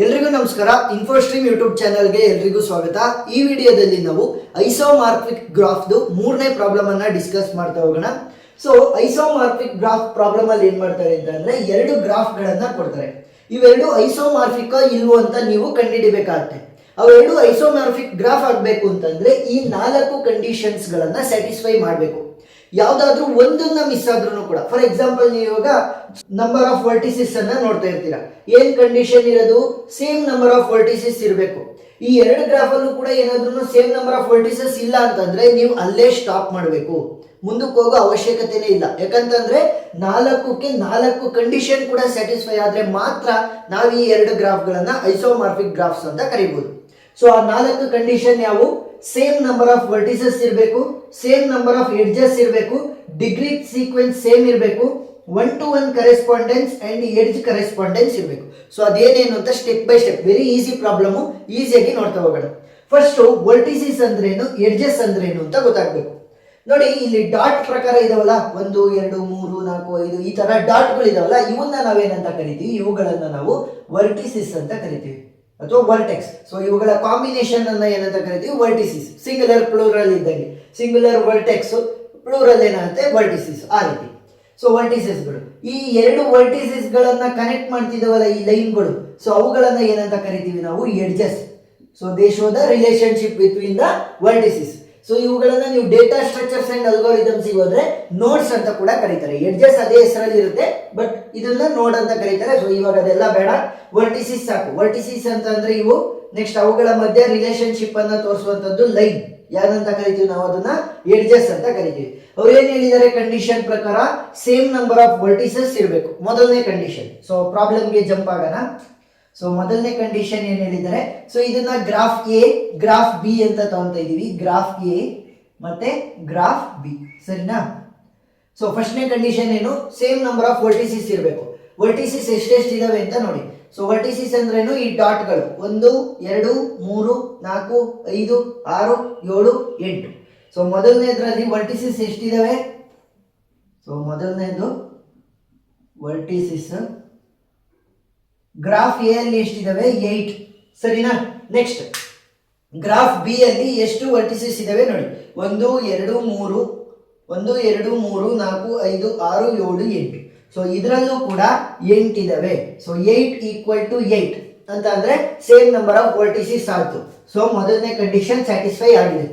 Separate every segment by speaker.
Speaker 1: ಎಲ್ರಿಗೂ ನಮಸ್ಕಾರ. ಇನ್ಫೋಸ್ಟ್ರೀಮ್ ಯೂಟ್ಯೂಬ್ ಚಾನಲ್ಗೆ ಎಲ್ರಿಗೂ ಸ್ವಾಗತ. ಈ ವಿಡಿಯೋದಲ್ಲಿ ನಾವು ಐಸೋಮಾರ್ಫಿಕ್ ಗ್ರಾಫ್ದು ಮೂರನೇ ಪ್ರಾಬ್ಲಮ್ ಅನ್ನ ಡಿಸ್ಕಸ್ ಮಾಡ್ತಾ ಹೋಗೋಣ. ಸೊ ಐಸೋಮಾರ್ಫಿಕ್ ಗ್ರಾಫ್ ಪ್ರಾಬ್ಲಮ್ ಅಲ್ಲಿ ಏನ್ ಮಾಡ್ತಾರೆ ಅಂತಂದ್ರೆ ಎರಡು ಗ್ರಾಫ್ ಗಳನ್ನ ಕೊಡ್ತಾರೆ. ಇವೆರಡು ಐಸೋಮಾರ್ಫಿಕ್ ಇಲ್ವೋ ಅಂತ ನೀವು ಕಂಡುಹಿಡಿಬೇಕಾಗುತ್ತೆ. ಅವೆರಡು ಐಸೋಮಾರ್ಫಿಕ್ ಗ್ರಾಫ್ ಆಗಬೇಕು ಅಂತಂದ್ರೆ ಈ 4 ಕಂಡೀಷನ್ಸ್ ಗಳನ್ನ ಸ್ಯಾಟಿಸ್ಫೈ ಮಾಡಬೇಕು. ಯಾವ್ದಾದ್ರು ಒಂದನ್ನ ಮಿಸ್ ಆದ್ರೂ ಕೂಡ, ಫಾರ್ ಎಕ್ಸಾಂಪಲ್ ನೀವು ಇವಾಗ ನಂಬರ್ ಆಫ್ ವರ್ಟಿಸಸ್ ಅನ್ನ ನೋಡ್ತಾ ಇರ್ತೀರಾ. ಏನ್ ಕಂಡೀಷನ್ ಇರೋದು? ಸೇಮ್ ನಂಬರ್ ಆಫ್ ವರ್ಟಿಸಸ್ ಇರಬೇಕು. ಈ ಎರಡು ಗ್ರಾಫ್ ಅಲ್ಲೂ ಕೂಡ ಏನಾದ್ರೂ ಸೇಮ್ ನಂಬರ್ ಆಫ್ ವರ್ಟಿಸಸ್ ಇಲ್ಲ ಅಂತಂದ್ರೆ ನೀವು ಅಲ್ಲೇ ಸ್ಟಾಪ್ ಮಾಡಬೇಕು, ಮುಂದಕ್ಕೆ ಹೋಗೋ ಅವಶ್ಯಕತೆನೇ ಇಲ್ಲ. ಯಾಕಂತಂದ್ರೆ 4ಕ್ಕೆ 4 ಕಂಡೀಷನ್ ಕೂಡ ಸ್ಯಾಟಿಸ್ಫೈ ಆದ್ರೆ ಮಾತ್ರ ನಾವು ಈ ಎರಡು ಗ್ರಾಫ್ ಗಳನ್ನ ಐಸೋಮಾರ್ಫಿಕ್ ಗ್ರಾಫ್ಸ್ ಅಂತ ಕರಿಬಹುದು. ಸೊ ಆ 4 ಕಂಡೀಷನ್ ಯಾವುವು? ಸೇಮ್ ನಂಬರ್ ಆಫ್ ವರ್ಟಿಸಸ್ ಇರಬೇಕು, ಸೇಮ್ ನಂಬರ್ ಆಫ್ ಎಡ್ಜಸ್ ಇರಬೇಕು, ಡಿಗ್ರಿ ಸೀಕ್ವೆನ್ಸ್ ಸೇಮ್ ಇರಬೇಕು, 1-to-1 correspondence and edge correspondence ಇರಬೇಕು. ಸೊ ಅದೇನೇನು ಅಂತ step by step, very easy problem, ಈಸಿಯಾಗಿ ನೋಡ್ತಾ ಹೋಗೋಣ. ಫಸ್ಟ್ ವರ್ಟಿಸಸ್ ಅಂದ್ರೇನು, ಎಡ್ಜಸ್ ಅಂದ್ರೇನು ಅಂತ ಗೊತ್ತಾಗಬೇಕು. ನೋಡಿ, ಇಲ್ಲಿ ಡಾಟ್ ಪ್ರಕಾರ ಇದಾವಲ್ಲ, 1 2 3 4 5 ಈ ತರ ಡಾಟ್ಗಳು ಇದಾವಲ್ಲ, ಇವನ್ನ ನಾವೇನಂತ ಕರಿತೀವಿ? ಇವುಗಳನ್ನ ನಾವು ವರ್ಟಿಸಸ್ ಅಂತ ಕರಿತೀವಿ ಅಥವಾ ವರ್ಟೆಕ್ಸ್. ಸೊ ಇವುಗಳ ಕಾಂಬಿನೇಷನ್ ಅನ್ನ ಏನಂತ ಕರಿತೀವಿ? ವರ್ಟಿಸಿಸ್. ಸಿಂಗುಲರ್ ಪ್ಲೂರಲ್ ಇದ್ದಂಗೆ ಸಿಂಗುಲರ್ ವರ್ಟೆಕ್ಸ್, ಪ್ಲೂರಲ್ ಏನಾಗುತ್ತೆ? ವರ್ಟಿಸಿಸ್. ಆ ರೀತಿ. ಸೊ ವರ್ಟಿಸಸ್ಗಳು, ಈ ಎರಡು ವರ್ಟಿಸಸ್ ಗಳನ್ನ ಕನೆಕ್ಟ್ ಮಾಡ್ತಿದವಲ್ಲ ಈ ಲೈನ್ಗಳು, ಸೊ ಅವುಗಳನ್ನ ಏನಂತ ಕರಿತೀವಿ ನಾವು? Edges. So they show the relationship between the vertices. So ಇವುಗಳನ್ನ ನೀವು ಡೇಟಾ ಸ್ಟ್ರಕ್ಚರ್ಸ್ ಅಂಡ್ ಅಲ್ಗಾರಿದಮ್ಸ್ ಹೋದ್ರೆ ನೋಡ್ಸ್ ಅಂತ ಕೂಡ ಕರೀತಾರೆ. ಎಡ್ಜಸ್ ಅದೇ ಹೆಸರಲ್ಲಿ ಇರುತ್ತೆ, ಬಟ್ ಇದನ್ನ ನೋಡ್ ಅಂತ ಕರೀತಾರೆ. ಸೊ ಇವಾಗ ಅದೆಲ್ಲ ಬೇಡ, ವರ್ಟಿಸಿಸ್ ಸಾಕು. ವರ್ಟಿಸಿಸ್ ಅಂತ ಅಂದ್ರೆ ಇವು. ನೆಕ್ಸ್ಟ್ ಅವುಗಳ ಮಧ್ಯೆ ರಿಲೇಶನ್ಶಿಪ್ ಅನ್ನ ತೋರಿಸುವಂತದ್ದು ಲೈನ್. ಯಾರಂತ ಕರಿತೀವಿ ನಾವು? ಅದನ್ನ ಎಡ್ಜಸ್ ಅಂತ ಕರಿತೀವಿ. ಅವ್ರು ಏನ್ ಹೇಳಿದ್ದಾರೆ ಕಂಡೀಷನ್ ಪ್ರಕಾರ? ಸೇಮ್ ನಂಬರ್ ಆಫ್ ವರ್ಟಿಸಸ್ ಇರಬೇಕು, ಮೊದಲನೇ ಕಂಡೀಷನ್. ಸೊ ಪ್ರಾಬ್ಲಮ್ಗೆ ಜಂಪ್ ಆಗೋಣ. ಸೊ ಮೊದಲನೇ ಕಂಡೀಷನ್ ಏನ್ ಹೇಳಿದ್ದಾರೆ? ಸೊ ಇದನ್ನ ಗ್ರಾಫ್ ಎ, ಗ್ರಾಫ್ ಬಿ ಅಂತ ತಗೊಂತ ಇದೀವಿ. ಗ್ರಾಫ್ ಎ ಮತ್ತೆ ಗ್ರಾಫ್ ಬಿ, ಸರಿನಾ? ಸೊ ಫಸ್ಟ್ನೇ ಕಂಡೀಷನ್ ಏನು? ಸೇಮ್ ನಂಬರ್ ಆಫ್ ವರ್ಟಿಸಿಸ್ ಇರಬೇಕು. ವರ್ಟಿಸಿಸ್ ಎಷ್ಟೆಷ್ಟು ಇದಾವೆ ಅಂತ ನೋಡಿ. ಸೊ ವರ್ಟಿಸಿಸ್ ಅಂದ್ರೇನು? ಈ ಡಾಟ್ಗಳು 1 2 3 4 5 6 7 8. ಸೊ ಮೊದಲನೇದ್ರಲ್ಲಿ ವರ್ಟಿಸಿಸ್ ಎಷ್ಟಿದಾವೆ? ಸೊ ಮೊದಲನೇದು ವರ್ಟಿಸಿಸ್ ಗ್ರಾಫ್ ಎ ಅಲ್ಲಿ ಎಷ್ಟಿದಾವೆ? 8, ಸರಿನಾ? ನೆಕ್ಸ್ಟ್ ಗ್ರಾಫ್ ಬಿ ಅಲ್ಲಿ ಎಷ್ಟು ವರ್ಟಿಸಸ್ ಇದಾವೆ ನೋಡಿ. 1 2 3 1 2 3 4 5 6 7 8. ಸೊ ಇದರಲ್ಲೂ ಕೂಡ 8 ಇದಾವೆ. ಸೊ 8 = 8 ಅಂತ ಅಂದ್ರೆ ಸೇಮ್ ನಂಬರ್ ಆಫ್ ವರ್ಟಿಸಸ್ ಆಯ್ತು. ಸೊ ಮೊದಲನೇ ಕಂಡೀಷನ್ ಸ್ಯಾಟಿಸ್ಫೈ ಆಗಿದೆ.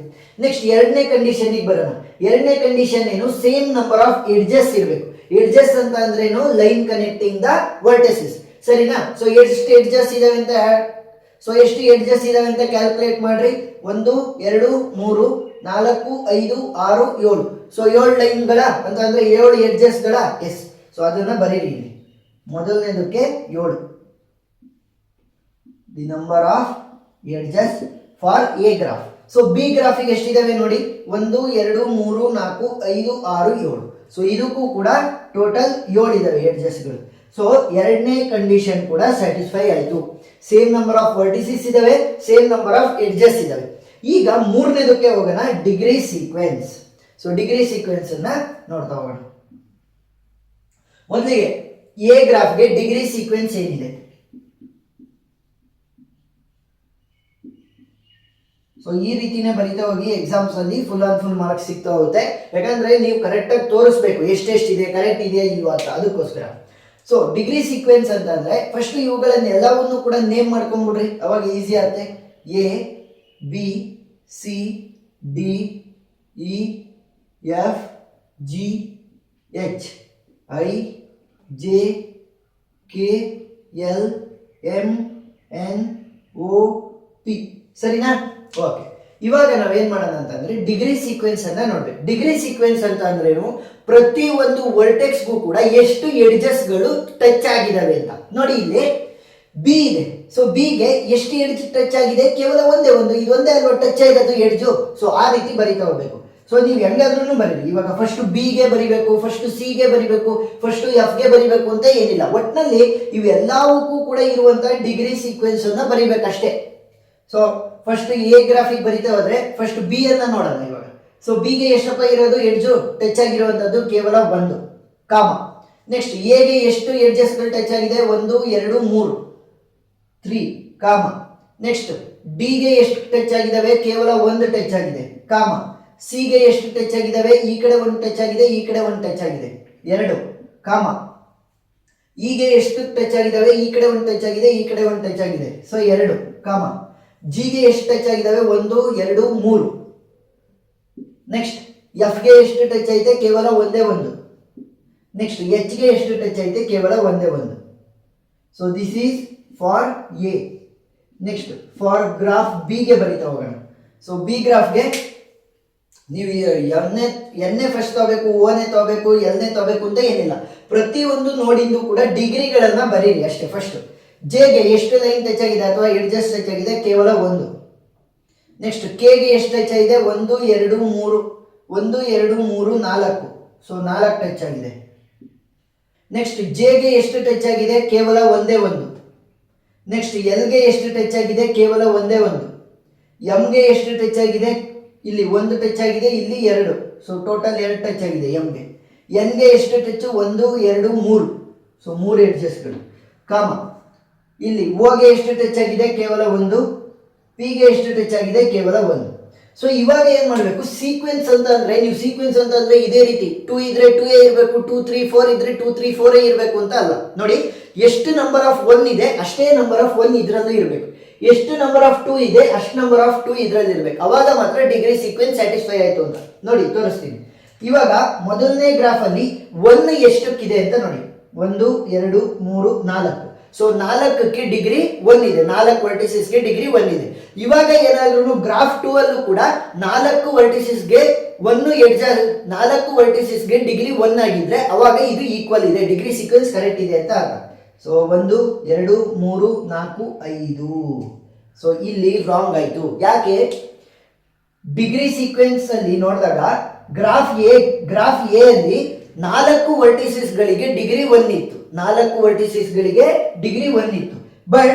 Speaker 1: ನೆಕ್ಸ್ಟ್ ಎರಡನೇ ಕಂಡೀಷನ್ ಬರೋಣ. ಎರಡನೇ ಕಂಡೀಷನ್ ಏನು? ಸೇಮ್ ನಂಬರ್ ಆಫ್ ಎಡ್ಜಸ್ ಇರಬೇಕು. ಎಡ್ಜಸ್ ಅಂತ ಅಂದ್ರೇನು? ಲೈನ್ ಕನೆಕ್ಟಿಂಗ್ ದ ವರ್ಟಿಸಸ್, ಸರಿನಾ? ಸೊ ಎಷ್ಟು ಎಡ್ಜಸ್ ಇದಾವೆ ಅಂತ ಕ್ಯಾಲ್ಕುಲೇಟ್ ಮಾಡ್ರಿ. 1 2 3 4 5 6 7. ಸೊ 7 ಲೈನ್ಗಳ ಅಂತ ಅಂದ್ರೆ 7 ಎಡ್ಜಸ್ ಗಳ. ಎಸ್. ಸೊ ಅದನ್ನ ಬರೀರಿ ಇಲ್ಲಿ. ಮೊದಲನೇದಕ್ಕೆ 7, the number of edges for a graph. So B ಗ್ರಾಫಿಗೆ ಎಷ್ಟಿದಾವೆ ನೋಡಿ? 1 2 3 4 5 6 7. ಸೊ ಇದಕ್ಕೂ ಕೂಡ ಟೋಟಲ್ 7 ಇದಾವೆ ಎಡ್ಜಸ್ಗಳು. ಸೊ ಎರಡನೇ ಕಂಡೀಷನ್ ಕೂಡ ಸ್ಯಾಟಿಸ್ಫೈ ಆಯಿತು. ಸೇಮ್ ನಂಬರ್ ಆಫ್ ವರ್ಟಿಸಸ್ ಇದಾವೆ, ಸೇಮ್ ನಂಬರ್ ಆಫ್ ಎಡ್ಜಸ್ ಇದಾವೆ. ಈಗ ಮೂರನೇದಕ್ಕೆ ಹೋಗೋಣ, degree sequence. So degree sequence ಅನ್ನ ನೋಡ್ತಾ ಹೋಗೋಣ. ಮೊದಲಿಗೆ ಎ ಗ್ರಾಫ್ಗೆ ಡಿಗ್ರಿ ಸೀಕ್ವೆನ್ಸ್ ಏನಿದೆ? ಸೊ ಈ ರೀತಿನೇ ಬರಿತಾ ಹೋಗಿ ಎಕ್ಸಾಮ್ಸ್ ಅಲ್ಲಿ ಫುಲ್ ಆನ್ ಫುಲ್ ಮಾರ್ಕ್ಸ್ ಸಿಗ್ತಾ ಹೋಗುತ್ತೆ. ಯಾಕಂದ್ರೆ ನೀವು ಕರೆಕ್ಟ್ ಆಗಿ ತೋರಿಸ್ಬೇಕು ಎಷ್ಟೆಷ್ಟಿದೆ, ಕರೆಕ್ಟ್ ಇದೆಯಾ ಇಲ್ವಾ ಅಂತ. ಅದಕ್ಕೋಸ್ಕರ ಸೊ ಡಿಗ್ರಿ ಸೀಕ್ವೆನ್ಸ್ ಅಂತ ಅಂದ್ರೆ ಫಸ್ಟ್ ಇವುಗಳನ್ನ ಎಲ್ಲವನ್ನು ಕೂಡ ನೇಮ್ ಮಾಡ್ಕೊಂಡ್ಬಿಡ್ರಿ, ಅವಾಗ ಈಸಿ ಆಗುತ್ತೆ. A B C D E F G H I J K L M N O P, ಸರಿನಾ? ಓಕೆ. ಇವಾಗ ನಾವೇನ್ ಮಾಡೋಣ ಅಂತಂದ್ರೆ ಡಿಗ್ರಿ ಸೀಕ್ವೆನ್ಸ್ ಅನ್ನ ನೋಡ್ಬೇಕು. ಡಿಗ್ರಿ ಸೀಕ್ವೆನ್ಸ್ ಅಂತ ಅಂದ್ರೇನು? ಪ್ರತಿ ಒಂದು ವರ್ಟೆಕ್ಸ್ಗೂ ಕೂಡ ಎಷ್ಟು ಎಡ್ಜಸ್ ಗಳು ಟಚ್ ಆಗಿದಾವೆ ಅಂತ ನೋಡಿ. ಇಲ್ಲಿ ಬಿ ಇದೆ. ಸೊ ಬಿಗೆ ಎಷ್ಟು ಎಡ್ಜ್ ಟಚ್ ಆಗಿದೆ? ಕೇವಲ ಒಂದೇ ಒಂದು. ಇದೊಂದೇ ಅಲ್ವಾ ಟಚ್ ಆಗಿರೋದು ಎಡ್ಜು. ಸೊ ಆ ರೀತಿ ಬರಿತಾ ಹೋಗ್ಬೇಕು. ಸೊ ನೀವು ಹೆಂಗಾದ್ರೂ ಬರೀರಿ. ಇವಾಗ ಫಸ್ಟ್ ಬಿ ಗೆ ಬರಿಬೇಕು, ಫಸ್ಟ್ ಸಿ ಗೆ ಬರಿಬೇಕು, ಫಸ್ಟ್ ಎಫ್ ಗೆ ಬರಿಬೇಕು ಅಂತ ಏನಿಲ್ಲ. ಒಟ್ಟಿನಲ್ಲಿ ಇವೆಲ್ಲವಕ್ಕೂ ಕೂಡ ಇರುವಂತಹ ಡಿಗ್ರಿ ಸೀಕ್ವೆನ್ಸ್ ಅನ್ನ ಬರಿಬೇಕಷ್ಟೇ. ಸೊ ಫಸ್ಟ್ ಎ ಗ್ರಾಫಿಕ್ ಬರಿತಾ ಹೋದ್ರೆ ಫಸ್ಟ್ ಬಿ ಅನ್ನ ನೋಡೋಣ ಇವಾಗ. ಸೊ ಬಿ ಗೆ ಎಷ್ಟಪ್ಪ ಇರೋದು ಎಡ್ಜು ಟಚ್ ಆಗಿರುವಂತದ್ದು? ಕೇವಲ 1, ಕಾಮ. ನೆಕ್ಸ್ಟ್ ಎ ಗೆ ಎಷ್ಟು ಎಡ್ಜಸ್ ಗಳು ಟಚ್ ಆಗಿದೆ? 1 2 3. 3 ಕಾಮ. ನೆಕ್ಸ್ಟ್ ಡಿಗೆ ಎಷ್ಟು ಟಚ್ ಆಗಿದಾವೆ? ಕೇವಲ ಒಂದು ಟಚ್ ಆಗಿದೆ ಕಾಮ. ಸಿಗೆ ಎಷ್ಟು ಟಚ್ ಆಗಿದಾವೆ? ಈ ಕಡೆ ಒಂದು ಟಚ್ ಆಗಿದೆ, ಈ ಕಡೆ ಒಂದು ಟಚ್ ಆಗಿದೆ 2 ಕಾಮ. ಇಗೆ ಎಷ್ಟು ಟಚ್ ಆಗಿದಾವೆ? ಈ ಕಡೆ ಒಂದು ಟಚ್ ಆಗಿದೆ, ಈ ಕಡೆ ಒಂದು ಟಚ್ ಆಗಿದೆ, ಸೊ 2 ಕಾಮ. ಜಿಗೆ ಎಷ್ಟು ಟಚ್ ಆಗಿದಾವೆ? 1 2 3. ನೆಕ್ಸ್ಟ್ ಎಫ್ಗೆ ಎಷ್ಟು ಟಚ್ ಐತೆ? ಕೇವಲ ಒಂದೇ ಒಂದು. ನೆಕ್ಸ್ಟ್ ಎಚ್ಗೆ ಎಷ್ಟು ಟಚ್ ಐತೆ? ಕೇವಲ ಒಂದೇ ಒಂದು. So this is for A. Next for graph B ಗೆ ಬರೀತಾ ಹೋಗೋಣ. ಸೊ ಬಿ ಗ್ರಾಫ್ಗೆ ನೀವು ಎನ್ನೇ ಫಸ್ಟ್ ತಗೋಬೇಕು, ಓನೇ ತಗೋಬೇಕು, ಎಲ್ನೇ ತಗೋಬೇಕು ಅಂತ ಏನಿಲ್ಲ. ಪ್ರತಿಯೊಂದು ನೋಡಿಂದು ಕೂಡ ಡಿಗ್ರಿಗಳನ್ನ ಬರೀರಿ ಅಷ್ಟೇ. ಫಸ್ಟ್ ಜೆಗೆ ಎಷ್ಟು ಲೈನ್ ಟಚ್ ಆಗಿದೆ ಅಥವಾ ಎಡ್ಜಸ್ ಟಚ್ ಆಗಿದೆ? ಕೇವಲ ಒಂದು. ನೆಕ್ಸ್ಟ್ ಕೆಗೆ ಎಷ್ಟು ಟಚ್ ಆಗಿದೆ? 1 2 3 1 2 3 4. ಸೊ 4 ಟಚ್ ಆಗಿದೆ. ನೆಕ್ಸ್ಟ್ ಜೆಗೆ ಎಷ್ಟು ಟಚ್ ಆಗಿದೆ? ಕೇವಲ ಒಂದೇ ಒಂದು. ನೆಕ್ಸ್ಟ್ ಎಲ್ಗೆ ಎಷ್ಟು ಟಚ್ ಆಗಿದೆ? ಕೇವಲ ಒಂದೇ ಒಂದು. ಎಂಗೆ ಎಷ್ಟು ಟಚ್ ಆಗಿದೆ? ಇಲ್ಲಿ ಒಂದು ಟಚ್ ಆಗಿದೆ, ಇಲ್ಲಿ 2. ಸೊ ಟೋಟಲ್ 2 ಟಚ್ ಆಗಿದೆ ಎಂಗೆ. ಎನ್ಗೆ ಎಷ್ಟು ಟಚ್? 1 2 3. ಸೊ 3 ಎಡ್ಜಸ್ಟ್ಗಳು ಕಾಮ. ಇಲ್ಲಿ ಓಗೆ ಎಷ್ಟು ಟಚ್ ಆಗಿದೆ? ಕೇವಲ ಒಂದು. ಪಿಗೆ ಎಷ್ಟು ಟಚ್ ಆಗಿದೆ? ಕೇವಲ ಒಂದು. ಸೊ ಇವಾಗ ಏನ್ ಮಾಡಬೇಕು? ಸೀಕ್ವೆನ್ಸ್ ಅಂತ ಅಂದ್ರೆ, ನೀವು ಸೀಕ್ವೆನ್ಸ್ ಅಂತ ಅಂದ್ರೆ ಇದೇ ರೀತಿ 2 ಇದ್ರೆ 2 ಇರಬೇಕು, 2 3 4 ಇದ್ರೆ 2 3 4 ಇರಬೇಕು ಅಂತ ಅಲ್ಲ. ನೋಡಿ, ಎಷ್ಟು ನಂಬರ್ ಆಫ್ 1 ಇದೆ ಅಷ್ಟೇ ನಂಬರ್ ಆಫ್ 1 ಇದರಲ್ಲೂ ಇರಬೇಕು. ಎಷ್ಟು ನಂಬರ್ ಆಫ್ 2 ಇದೆ ಅಷ್ಟು ನಂಬರ್ ಆಫ್ 2 ಇದರಲ್ಲಿ ಇರಬೇಕು. ಅವಾಗ ಮಾತ್ರ ಡಿಗ್ರಿ ಸೀಕ್ವೆನ್ಸ್ ಸ್ಯಾಟಿಸ್ಫೈ ಆಯ್ತು ಅಂತ. ನೋಡಿ ತೋರಿಸ್ತೀನಿ. ಇವಾಗ ಮೊದಲನೇ ಗ್ರಾಫ್ ಅಲ್ಲಿ 1 ಎಷ್ಟಕ್ಕಿದೆ ಅಂತ ನೋಡಿ. 1 2 3 4. ಸೊ 4ಕ್ಕೆ ಡಿಗ್ರಿ 1 ಇದೆ, 4 ವರ್ಟಿಸಸ್ಗೆ ಡಿಗ್ರಿ 1 ಇದೆ. ಇವಾಗ ಏನಾದ್ರೂ ಗ್ರಾಫ್ 2 ಅಲ್ಲೂ ಕೂಡ 4 ವರ್ಟಿಸಸ್ಗೆ 1 ಎಡ್ಜ್ 4 ವರ್ಟಿಸಸ್ಗೆ ಡಿಗ್ರಿ 1 ಆಗಿದ್ರೆ ಅವಾಗ ಇದು ಈಕ್ವಲ್ ಇದೆ, ಡಿಗ್ರಿ ಸೀಕ್ವೆನ್ಸ್ ಕರೆಕ್ಟ್ ಇದೆ ಅಂತ ಅರ್ಥ. ಸೊ 1 2 3 4 5. ಸೊ ಇಲ್ಲಿ ರಾಂಗ್ ಆಯ್ತು. ಯಾಕೆ? ಡಿಗ್ರಿ ಸೀಕ್ವೆನ್ಸ್ ಅಲ್ಲಿ ನೋಡಿದಾಗ ಗ್ರಾಫ್ ಎ ಅಲ್ಲಿ 4 ವರ್ಟಿಸಸ್ ಗಳಿಗೆ ಡಿಗ್ರಿ 1 ಇತ್ತು, 4 ವರ್ಟಿಸಸ್ ಗಳಿಗೆ ಡಿಗ್ರಿ 1 ಇತ್ತು. ಬಟ್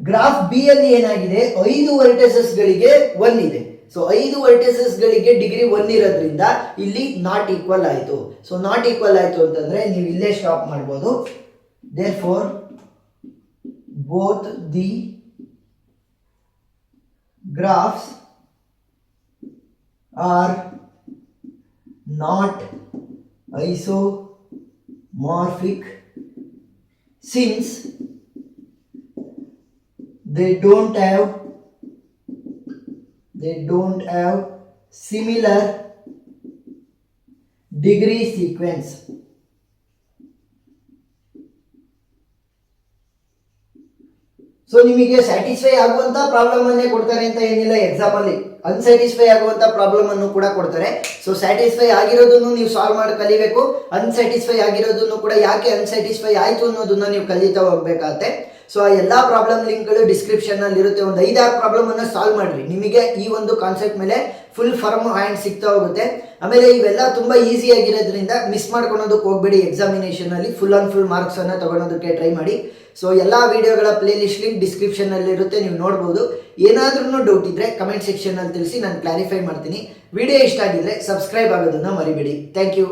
Speaker 1: ಗ್ರಾಫ್ ಬಿ ಅಲ್ಲಿ ಏನಾಗಿದೆ? 5 ವರ್ಟಿಸಸ್ ಗಳಿಗೆ 1 ಇದೆ. ಸೊ 5 ವರ್ಟಿಸಸ್ ಗಳಿಗೆ ಡಿಗ್ರಿ 1 ಇರೋದ್ರಿಂದ ಇಲ್ಲಿ ನಾಟ್ ಈಕ್ವಲ್ ಆಯ್ತು. ಸೊ ನಾಟ್ ಈಕ್ವಲ್ ಆಯ್ತು ಅಂತಂದ್ರೆ ನೀವು ಇಲ್ಲೇ ಸ್ಟಾಪ್ ಮಾಡ್ಬೋದು. therefore both the graphs are not isomorphic since they don't have similar degree sequence. So ನಿಮಗೆ ಸ್ಯಾಟಿಸ್ಫೈ ಆಗುವಂತ ಪ್ರಾಬ್ಲಮ್ ಅನ್ನೇ ಕೊಡ್ತಾರೆ ಅಂತ ಏನಿಲ್ಲ. ಎಕ್ಸಾಮ್ ಅಲ್ಲಿ ಅನ್ಸ್ಯಾಟಿಸ್ಫೈ ಆಗುವಂತ ಪ್ರಾಬ್ಲಮ್ ಅನ್ನು ಕೂಡ ಕೊಡ್ತಾರೆ. ಸೊ ಸ್ಯಾಟಿಸ್ಫೈ ಆಗಿರೋದನ್ನು ನೀವು ಸಾಲ್ವ್ ಮಾಡಿ ಕಲಿಬೇಕು, ಅನ್ಸ್ಯಾಟಿಸ್ಫೈ ಆಗಿರೋದನ್ನು ಕೂಡ ಯಾಕೆ ಅನ್ಸ್ಯಾಟಿಸ್ಫೈ ಆಯ್ತು ಅನ್ನೋದನ್ನ ನೀವು ಕಲಿತಾ ಹೋಗ್ಬೇಕಾಗತ್ತೆ. ಸೊ ಆ ಎಲ್ಲಾ ಪ್ರಾಬ್ಲಮ್ ಲಿಂಕ್ಗಳು ಡಿಸ್ಕ್ರಿಪ್ಷನ್ ಅಲ್ಲಿ ಇರುತ್ತೆ. ಒಂದು 5-6 ಪ್ರಾಬ್ಲಮ್ ಅನ್ನ ಸಾಲ್ವ್ ಮಾಡ್ರಿ, ನಿಮಗೆ ಈ ಒಂದು ಕಾನ್ಸೆಪ್ಟ್ ಮೇಲೆ ಫುಲ್ ಫರ್ಮ್ ಹ್ಯಾಂಡ್ ಸಿಗ್ತಾ ಹೋಗುತ್ತೆ. ಆಮೇಲೆ ಇವೆಲ್ಲ ತುಂಬಾ ಈಸಿ ಆಗಿರೋದ್ರಿಂದ ಮಿಸ್ ಮಾಡ್ಕೊಳೋದಕ್ಕೆ ಹೋಗ್ಬೇಡಿ. ಎಕ್ಸಾಮಿನೇಷನ್ ಅಲ್ಲಿ ಫುಲ್ ಆನ್ ಫುಲ್ ಮಾರ್ಕ್ಸ್ ಅನ್ನ ತಗೊಳೋದಕ್ಕೆ ಟ್ರೈ ಮಾಡಿ. ಸೊ ಎಲ್ಲ ವಿಡಿಯೋಗಳ ಪ್ಲೇ ಲಿಸ್ಟ್ ಲಿಂಕ್ ಡಿಸ್ಕ್ರಿಪ್ಷನ್ ಅಲ್ಲಿ ಇರುತ್ತೆ, ನೀವು ನೋಡ್ಬೋದು. ಏನಾದ್ರೂ ಡೌಟ್ ಇದ್ರೆ ಕಮೆಂಟ್ ಸೆಕ್ಷನ್ ಅಲ್ಲಿ ತಿಳಿಸಿ, ನಾನು ಕ್ಲಾರಿಫೈ ಮಾಡ್ತೀನಿ. ವಿಡಿಯೋ ಇಷ್ಟ ಆಗಿದ್ರೆ ಸಬ್ಸ್ಕ್ರೈಬ್ ಆಗೋದನ್ನ ಮರಿಬೇಡಿ. Thank you.